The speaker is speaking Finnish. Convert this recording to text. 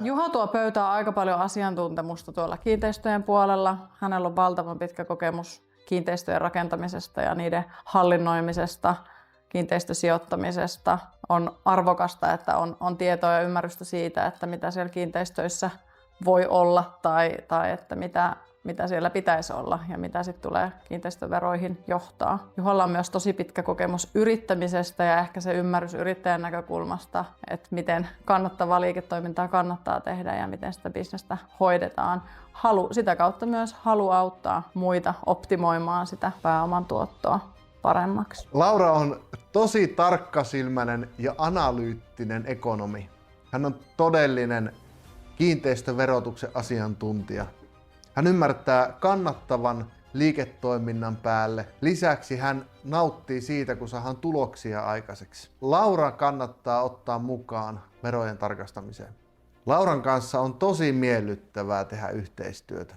Juha tuo pöytään aika paljon asiantuntemusta tuolla kiinteistöjen puolella. Hänellä on valtavan pitkä kokemus kiinteistöjen rakentamisesta ja niiden hallinnoimisesta, kiinteistösijoittamisesta. On arvokasta, että on tietoa ja ymmärrystä siitä, että mitä siellä kiinteistöissä voi olla tai että mitä siellä pitäisi olla ja mitä sitten tulee kiinteistöveroihin johtaa. Juhalla on myös tosi pitkä kokemus yrittämisestä ja ehkä se ymmärrys yrittäjän näkökulmasta, että miten kannattavaa liiketoimintaa kannattaa tehdä ja miten sitä bisnestä hoidetaan. Sitä kautta myös halu auttaa muita optimoimaan sitä pääoman tuottoa paremmaksi. Laura on tosi tarkkasilmäinen ja analyyttinen ekonomi. Hän on todellinen kiinteistöverotuksen asiantuntija. Hän ymmärtää kannattavan liiketoiminnan päälle. Lisäksi hän nauttii siitä, kun saadaan tuloksia aikaiseksi. Laura kannattaa ottaa mukaan verojen tarkastamiseen. Lauran kanssa on tosi miellyttävää tehdä yhteistyötä.